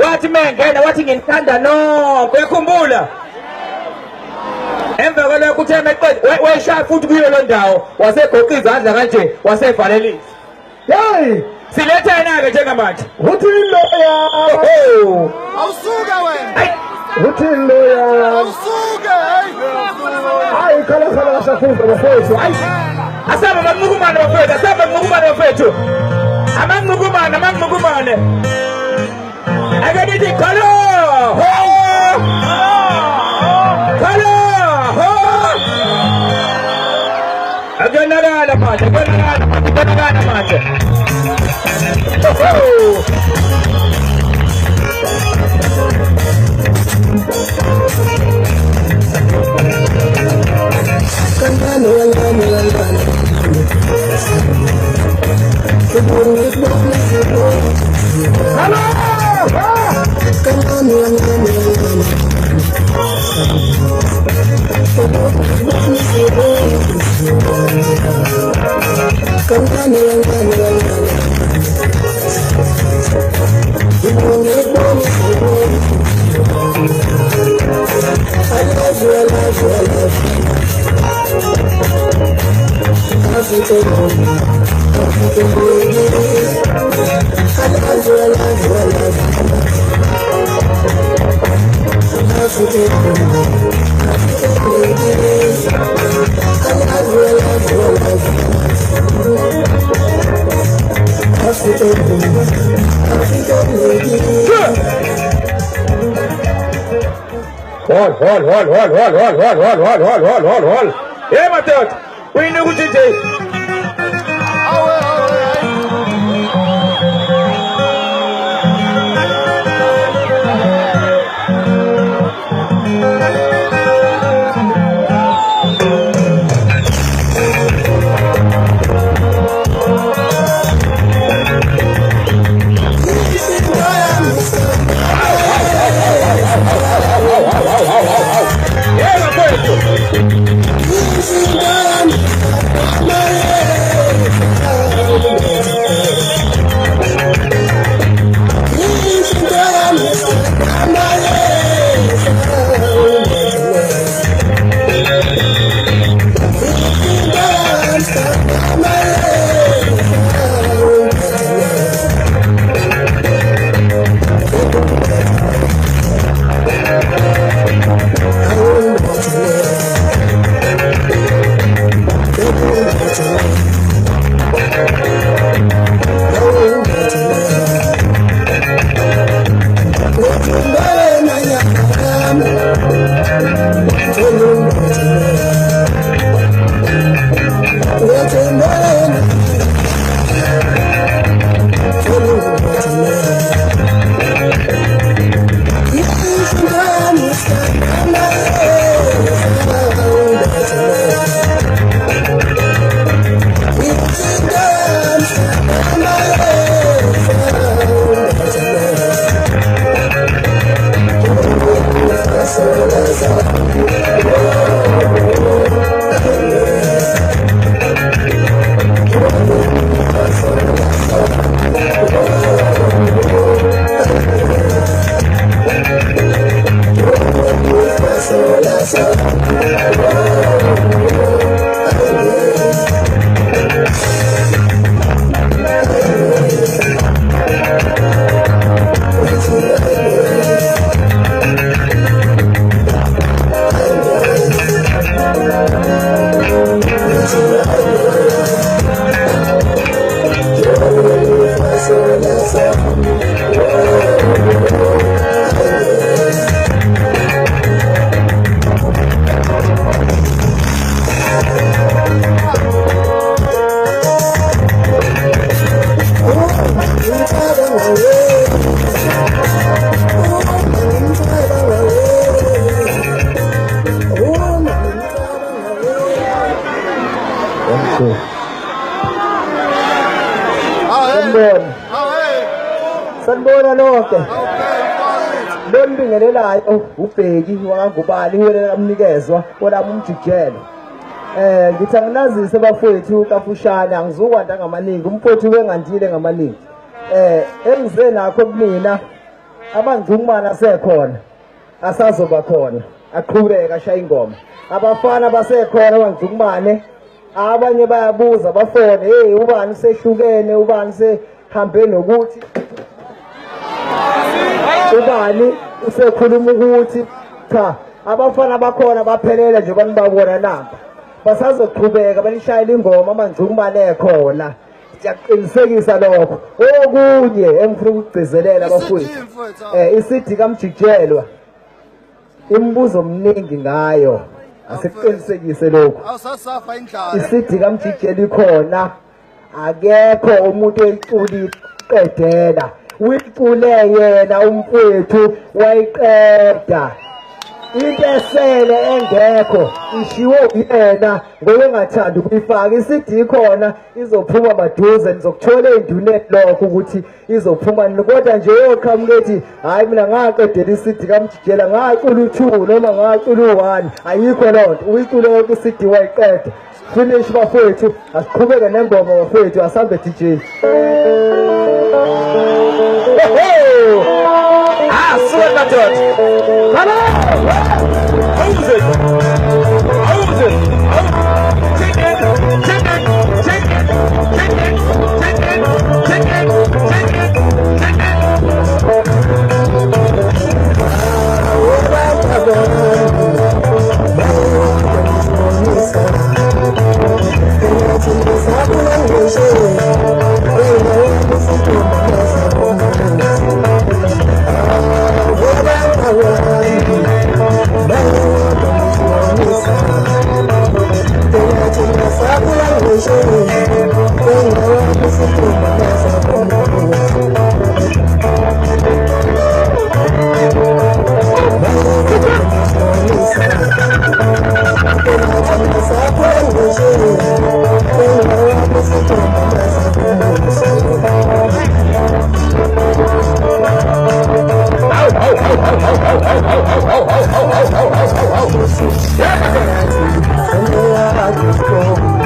wathi mengena wathi nginithanda nonke uyakhumbula emva kwalokho kuthe meqeda weshaya futhi kuyo lo ndawo wasegoqa izandla kanje wasevalelisa hey siletha yena-ke njengamanje uthi loya awusuke wena uthi loya awusuke hayi khala kasafunda bafowethu hayi asaba manqukumane bafowethu asaba manqukumane bafowethu amanqukumane akadithi khalo akonakala manje Hold. Yeah, Matteo. We know what you do. Sanibona lonke. Lo mbingelelayo ubheki wakangubani wena amnikezwa kolami umjijelo. Ngithi anginazise bafowethu kafushane angizukwanda ngamaningi umfowethu wengandile ngamaningi. Engize nakho kumina amangcungumane asekhona asazoba khona aqhubeka ashaya ingoma abafana basekhona amangcungumane abanye bayabuza bafone hey ubani sehlukene ubani sehambe nokuthi ubani usekhuluma ukuthi cha abafana bakhona baphelele nje banibabona namba basazoqhubeka banishayela ingoma amangcungumane ekhona siyaqinisekisa lokho okunye engifuna ukugcizelela abafowethu isidi kaMjijelwa imibuzo omningi ngayo asiqinisekise lokho awusasafa indlala isidi kaMjijelwa ikhona akekho umuntu oyiculi qedela uyicule yena umfowethu wayiqeda into esele engekho ishiwo yena ngokungathanda ukuyifaka isidi khona izophuma maduze nizokuthola enduneni lokho ukuthi izophuma kodwa nje yoqhamuka ethi hayi mina ngaqedela isidi kaMjijelwa ngacula u2 noma ngacula u1 ayikho lonto uyicule yonke isidi wayiqeda finish bafowethu asiqhubeke nengoma bafowethu asambe DJ Suka madoda. Come on. How's it? How's it? Take it. Take it. Take it. Take it. Take it. Take it. Take it. Take Yeah.